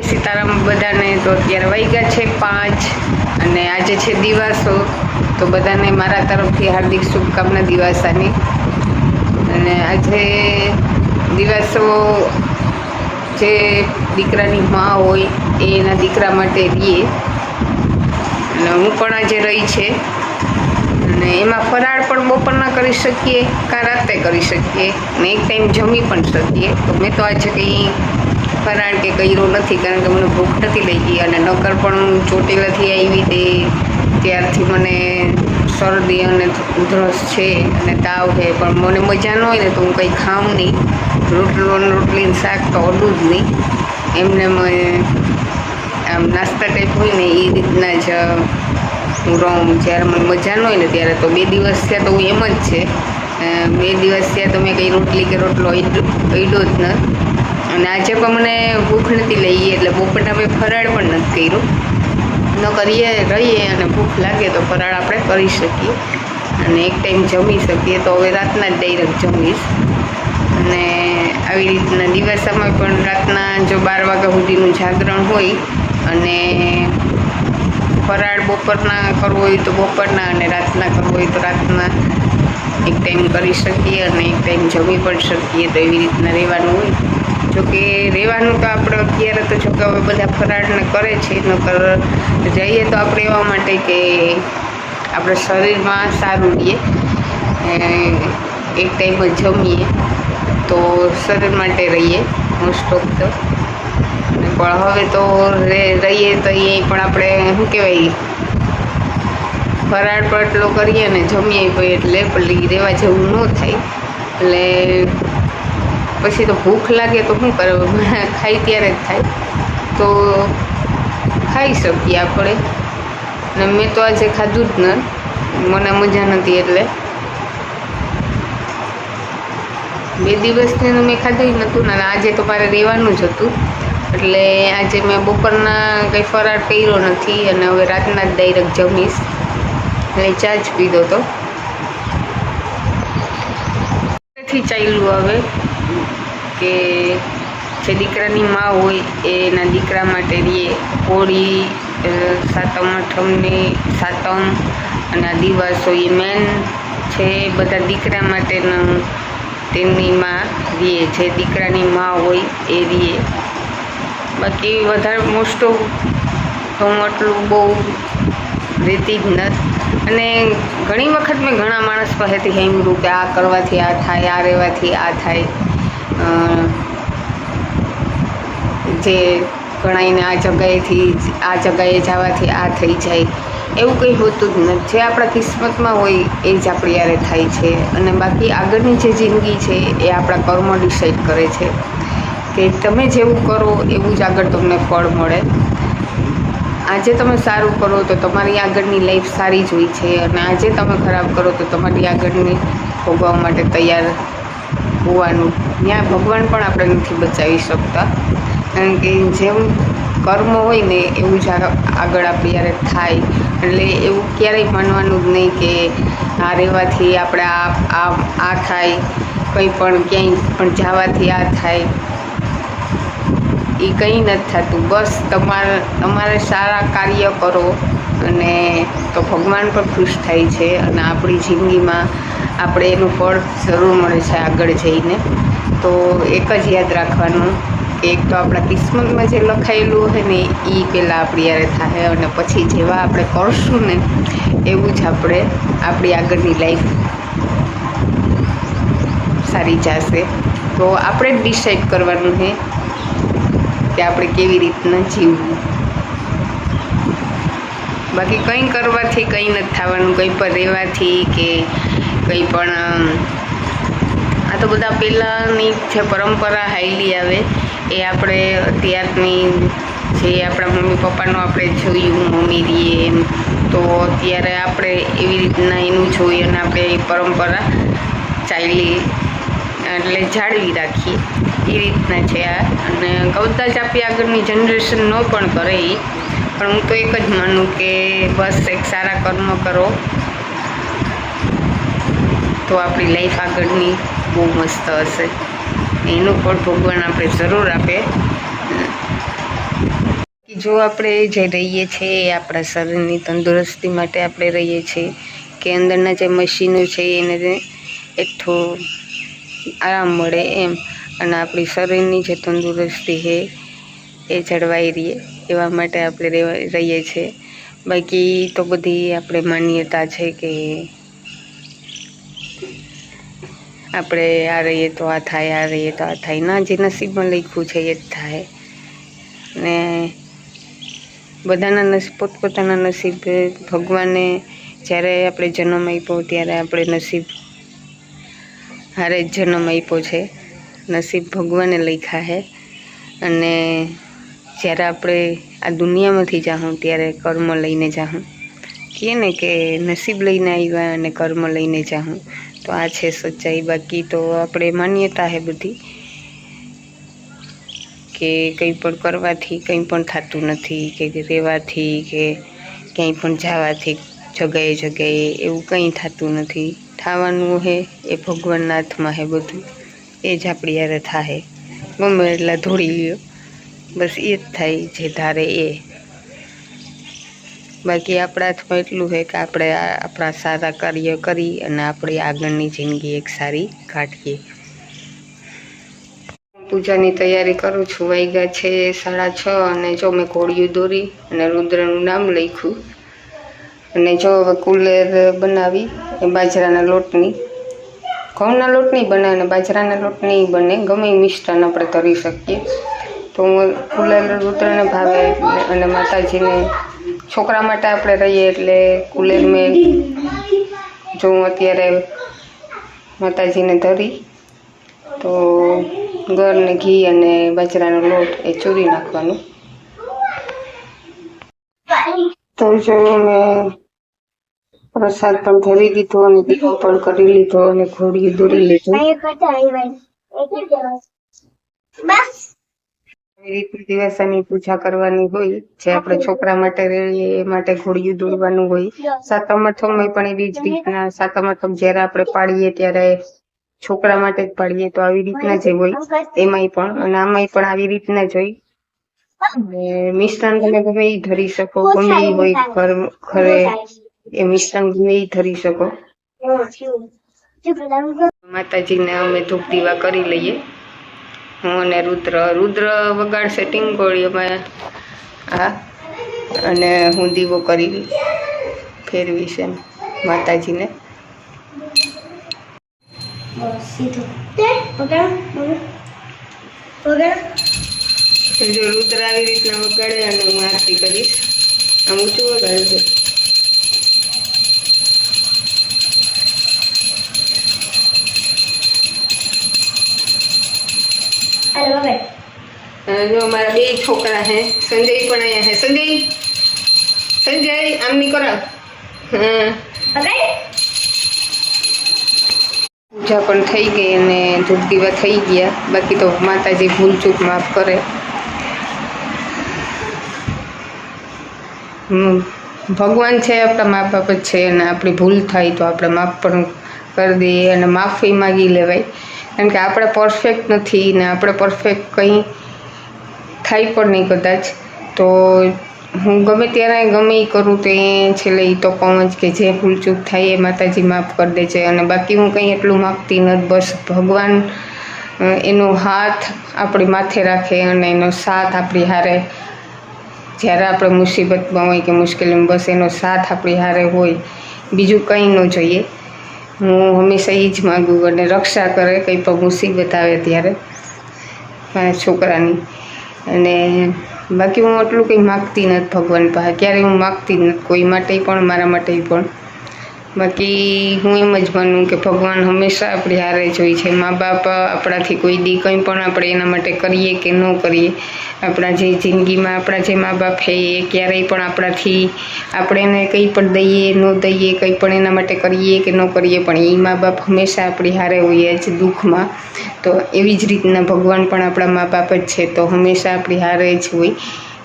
સીતારામ બધાને. તો અત્યારે વાગ્યા છે 5 અને આજે છે દિવાસો. તો બધાને મારા તરફથી હાર્દિક શુભકામના દિવાસાની. અને આજે દિવાસો જે દીકરાની મા હોય એ એના દીકરા માટે રહીએ, અને હું પણ આજે રહી છે. અને એમાં ફરાળ પણ બપોરના કરી શકીએ કાં રાતે કરી શકીએ ને એક ટાઈમ જમી પણ શકીએ. તો મેં તો આજે કંઈ ફરાળ કે કર્યો નથી, કારણ કે મને ભૂખ નથી લાગી. અને નકર પણ હું ચોટીલાથી આવી ત્યારથી મને શરદી અને ઉધરસ છે અને તાવ છે, પણ મને મજા ન હોય ને તો હું કંઈ ખાઉં નહીં. રોટલીને શાક તો અડું જ નહીં. એમને આમ નાસ્તા ટાઈપ હોય ને એ રીતના જ હું રહું. જ્યારે મને મજા ન હોય ને ત્યારે તો 2 દિવસ થયા તો હું એમ જ છે. 2 દિવસ થયા તો મેં કંઈ રોટલી કે રોટલો અડ્યો જ ન. અને આજે પણ મને ભૂખ નથી લઈ, એટલે બપોરના મેં ફરાળ પણ નથી કર્યું. ન કરીએ રહીએ અને ભૂખ લાગે તો ફરાળ આપણે કરી શકીએ અને એક ટાઈમ જમી શકીએ. તો હવે રાતના જ ડાયરેક્ટ જમીશ. અને આવી રીતના દિવસમાં પણ રાતના જો 12 વાગ્યા સુધીનું જાગરણ હોય અને ફરાળ બપોરના કરવો હોય તો બપોરના અને રાતના કરવો હોય તો રાતના એક ટાઈમ કરી શકીએ અને એક ટાઈમ જમી પણ શકીએ. તો એવી રીતના રહેવાનું હોય. જોકે રહેવાનું તો આપણે અત્યારે તો જોકે હવે બધા ફરાળને કરે છે, નકર જઈએ તો આપણે એવા માટે કે આપણે શરીરમાં સારું રહીએ, એક ટાઈમ જ જમીએ તો શરીર માટે રહીએ મોસ્ટ ઓફ તો. પણ હવે તો રહીએ તો એ પણ આપણે શું કહેવાય, ફરાળ પણ એટલો કરીએ ને જમીએ એટલે પણ રહેવા જેવું ન થાય. એટલે પછી તો ભૂખ લાગે તો શું કરવું, ખાઈ ત્યારે જ થાય તો ખાઈ શકીએ આપણે. ને મેં તો આજે ખાધું જ ન, મને મજા નથી એટલે 2 દિવસથી મેં ખાધું જ નહોતું ને આજે તો મારે રહેવાનું જ હતું. એટલે આજે મેં બપોરના કંઈ ફરાળ કર્યો નથી અને હવે રાતના જ ડાયરેક્ટ જમીશ. એટલે ચા જ પીધો તો ચાલ્યું હવે કે જે દીકરાની મા હોય એના દીકરા માટે રહીએ. હોળી, સાતમ આઠમની સાતમ અને આ દિવસો એ મેન છે બધા દીકરા માટેનું. તેમની મા રહીએ, જે દીકરાની મા હોય એ રહીએ. બાકી વધારે મોસ્ટ ઓફ હું આટલું બહુ રહેતી જ નથી. અને ઘણી વખત મેં ઘણા માણસ પાસેથી સાંભળ્યું કે આ કરવાથી આ થાય, આ રહેવાથી આ થાય. જે ઘણાઈને આ જગ્યાએથી આ જગ્યાએ જવાથી આ થઈ જાય, એવું કંઈ હોતું જ નથી. જે આપણા કિસ્મતમાં હોય એ જ આપણી યારે થાય છે. અને બાકી આગળની જે જિંદગી છે એ આપણા કર્મ ડિસાઈડ કરે છે કે તમે જેવું કરો એવું જ આગળ તમને ફળ મળે. આજે તમે સારું કરો તો તમારી આગળની લાઈફ સારી જ હોય છે, અને આજે તમે ખરાબ કરો તો તમારી આગળની ભોગવવા માટે તૈયાર હોવાનું. ત્યાં ભગવાન પણ આપણે નથી બચાવી શકતા, કારણ કે જેમ કર્મ હોય ને એવું જ આગળ આપણી યારે થાય. એટલે એવું ક્યારેય માનવાનું જ નહીં કે આ રહેવાથી આપણે આ થાય, કંઈ પણ ક્યાંય પણ જવાથી આ થાય. એ કંઈ નથી થતું. બસ તમારે સારા કાર્ય કરો અને તો ભગવાન પણ ખુશ થાય છે અને આપણી જિંદગીમાં આપણે એનું ફળ જરૂર મળે છે આગળ જઈને. તો એક જ યાદ રાખવાનું કે એક તો આપણા કિસ્મતમાં જે લખાયેલું હોય ને એ પહેલાં આપણી યારે થાય, અને પછી જેવા આપણે કરશું ને એવું જ આપણી આગળની લાઈફ સારી જશે. તો આપણે જ ડિસાઈડ કરવાનું છે કે આપણે કેવી રીતના જીવવું. બાકી કંઈ કરવાથી કંઈ નથી થવાનું, કંઈ પણ રહેવાથી કે કંઈ પણ. આ તો બધા પહેલાંની જે પરંપરા હાલી આવે એ આપણે અત્યારની જે આપણા મમ્મી પપ્પાનું આપણે જોયું, મમ્મી રહીએ એમ, તો અત્યારે આપણે એવી રીતના એનું જોઈએ અને આપણે એ પરંપરા ચાલી એટલે જાળવી રાખીએ એ રીતના છે આ. અને કદાચ આપણી આગળની જનરેશન ન પણ કરે એ, પણ હું તો એક જ માનું કે બસ એક સારા કર્મ કરો તો આપણી લાઈફ આગળની બહુ મસ્ત હશે. એનું પણ ભગવાન આપણે જરૂર આપે. જો આપણે જે રહીએ છીએ એ આપણા શરીરની તંદુરસ્તી માટે આપણે રહીએ છીએ કે અંદરના જે મશીનો છે એને એટલો આરામ મળે એમ, અને આપણી શરીરની જે તંદુરસ્તી છે એ જળવાઈ રહીએ એવા માટે આપણે રહીએ છીએ. બાકી તો બધી આપણે માન્યતા છે કે આપણે આ રહીએ તો આ થાય, આ રહીએ તો આ થાય. ના, જે નસીબમાં લખ્યું છે એ જ થાય. ને બધાના પોતપોતાના નસીબ ભગવાને જ્યારે આપણે જન્મ આપ્યો ત્યારે આપણે નસીબ હારે જ જન્મ આપ્યો છે. નસીબ ભગવાને લખ્યા છે. અને જ્યારે આપણે આ દુનિયામાંથી જાઉં ત્યારે કર્મ લઈને જાઉં. કહે ને કે નસીબ લઈને આવ્યા અને કર્મ લઈને જાઉં, તો આ છે સચ્ચાઈ. બાકી તો આપણે માન્યતા છે બધી કે કંઈ પણ કરવાથી કંઈ પણ થતું નથી, કે રહેવાથી કે ક્યાંય પણ જવાથી જગ્યાએ જગ્યાએ એવું કંઈ થતું નથી. થવાનું છે એ ભગવાનના હાથમાં છે બધું. એ જ આપણી યારે થાય. ગમે એટલા ધોળી લ્યો, બસ એ જ થાય જે ધારે એ. બાકી આપણા હાથમાં એટલું છે કે આપણે આપણા સારા કાર્ય કરી અને આપણી આગળની જિંદગી એક સારી કાઢીએ. પૂજાની તૈયારી કરું છું. વાગ્યા છે 6:30 અને જો મેં ઘોડિયું દોરી અને રુદ્રનું નામ લખ્યું. અને જો હવે કુલેર બનાવી એ બાજરાના લોટની, ઘઉંના લોટની બને અને બાજરાના લોટની બને, ગમે મિષ્ટાન આપણે કરી શકીએ. તો હું કુલેર રુદ્રને ભાવે અને માતાજીને, છોકરા માટે આપણે રહીએ એટલે કુલેર મેં જો હું અત્યારે માતાજીને ધરી તો ગર ને ઘી અને બાજરાનો લોટ એ ચૂરી નાખવાનું. તો જો મેં પ્રસાદ પણ ધરી દીધો અને દીવો પણ કરી લીધો અને ઘોડિયું દોરી લીધું. દિવસાની પૂજા કરવાની હોય, જે આપણે છોકરા માટે રહીએ એ માટે ઘોડિયું દોરવાનું હોય. સાતમ આઠમ પણ એવી જ રીતના, સાતમ આઠમ જ્યારે આપણે પાડીએ ત્યારે છોકરા માટે જ પાડીએ, તો આવી રીતના જ હોય એમાંય પણ, અને આમાંય પણ આવી રીતના જ હોય. મિષ્ટાન તમે ગમે એ ધરી શકો, ગમે એ હોય ઘરે એ મિષ્ટાન ગમે એ ધરી શકો. માતાજીને અમે ધૂપ દીવા કરી લઈએ, હું અને રુદ્ર વગાડશે ટીંગોળીઓમાં આ, અને હું દીવો કરી ફેરવીશ એમ માતાજીને. જો રુદ્ર આવી રીતના વગાડે અને હું આરતી કરીશ. આમ ઊંચું વગાડજો. જો અમારા 2 છોકરા હે, સંજય પણ અહીંયા હે. સંજય આમ નહીં કરાવ. પૂજા પણ થઈ ગઈ અને ધૂપ દીવા થઈ ગયા. બાકી તો માતાજી ભૂલ ચૂક માફ કરે. ભગવાન છે આપણા મા બાપ જ છે, અને આપણી ભૂલ થાય તો આપણે માફ પણ કરી દઈએ અને માફી માગી લેવાય. કારણ કે આપણે પરફેક્ટ નથી ને આપણે પરફેક્ટ કંઈ થાય પણ નહીં કદાચ. તો હું ગમે ત્યારે ગમે એ કરું તો એ છેલ્લે એ તો કહું જ કે જે ભૂલચૂક થાય એ માતાજી માફ કરી દે છે. અને બાકી હું કંઈ એટલું માગતી નથી. બસ ભગવાન એનો હાથ આપણી માથે રાખે અને એનો સાથ આપણી હારે, જ્યારે આપણે મુસીબતમાં હોય કે મુશ્કેલીમાં, બસ એનો સાથ આપણી હારે હોય, બીજું કંઈ ન જોઈએ. હું હંમેશા એ જ માગું અને રક્ષા કરે કંઈ પણ મુસીબત આવે ત્યારે મારા છોકરાની. અને બાકી હું એટલું કંઈ માગતી નથી ભગવાન પાસે, ક્યારેય હું માગતી નથી કોઈ માટે પણ, મારા માટે પણ. બાકી હું એમ જ માનું કે ભગવાન હંમેશા આપણી હારે જ હોય છે. મા બાપ આપણાથી કોઈ દી કંઈ પણ આપણે એના માટે કરીએ કે ન કરીએ, આપણા જે જિંદગીમાં આપણા જે મા બાપ છે એ ક્યારેય પણ આપણાથી આપણે એને કંઈ પણ દઈએ ન દઈએ, કંઈ પણ એના માટે કરીએ કે ન કરીએ, પણ એ મા બાપ હંમેશા આપણી હારે હોય જ દુઃખમાં. તો એવી જ રીતના ભગવાન પણ આપણા મા બાપ જ છે, તો હંમેશા આપણી હારે જ હોય.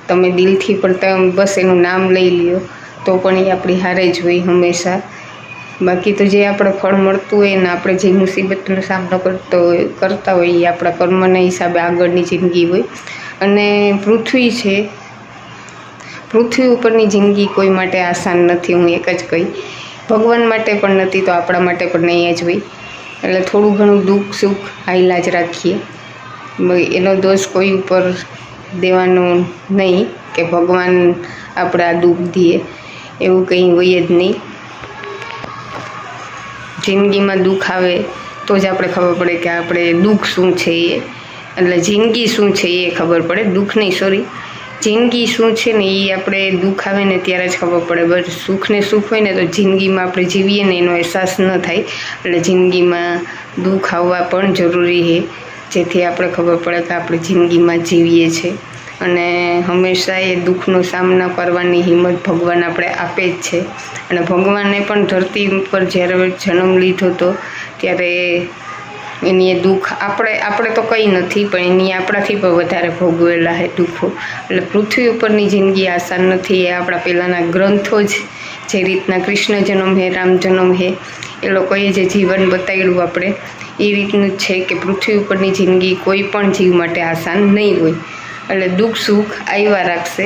તમે દિલથી પણ તમે બસ એનું નામ લઈ લ્યો તો પણ એ આપણી હારે જ હોય હંમેશા. બાકી તો જે આપણે ફળ મળતું હોય ને આપણે જે મુસીબતનો સામનો કરતા હોય એ આપણા કર્મના હિસાબે આગળની જિંદગી હોય. અને પૃથ્વી છે પૃથ્વી ઉપરની જિંદગી કોઈ માટે આસાન નથી. હું એક જ કહી, ભગવાન માટે પણ નથી તો આપણા માટે પણ નહીં જ હોય. એટલે થોડું ઘણું દુઃખ સુખ હાઈલા જ રાખીએ. એનો દોષ કોઈ ઉપર દેવાનો નહીં કે ભગવાન આપણે આ દુઃખ દઈએ, એવું કંઈ હોય જ નહીં. જિંદગીમાં દુઃખ આવે તો જ આપણે ખબર પડે કે આપણે દુઃખ શું છે એ, એટલે જિંદગી શું છે એ ખબર પડે. દુઃખ નહીં, સોરી, જિંદગી શું છે ને એ આપણે દુઃખ આવે ને ત્યારે જ ખબર પડે. બસ સુખ ને સુખ હોય ને તો જિંદગીમાં આપણે જીવીએ ને એનો અહેસાસ ન થાય. એટલે જિંદગીમાં દુઃખ આવવા પણ જરૂરી છે, જેથી આપણે ખબર પડે કે આપણે જિંદગીમાં જીવીએ છીએ. અને હંમેશા એ દુઃખનો સામનો કરવાની હિંમત ભગવાન આપણે આપે જ છે. અને ભગવાને પણ ધરતી ઉપર જ્યારે જન્મ લીધો હતો ત્યારે એની એ દુઃખ આપણે તો કંઈ નથી, પણ એની આપણાથી પણ વધારે ભોગવેલા છે દુઃખો. એટલે પૃથ્વી ઉપરની જિંદગી આસાન નથી. એ આપણા પહેલાંના ગ્રંથો જ જે રીતના કૃષ્ણ જન્મ હે, રામ જન્મ હે, એ લોકોએ જે જીવન બતાવ્યું આપણે એ રીતનું જ છે કે પૃથ્વી ઉપરની જિંદગી કોઈ પણ જીવ માટે આસાન નહીં હોય. એટલે દુઃખ સુખ આવ્યા રાખશે.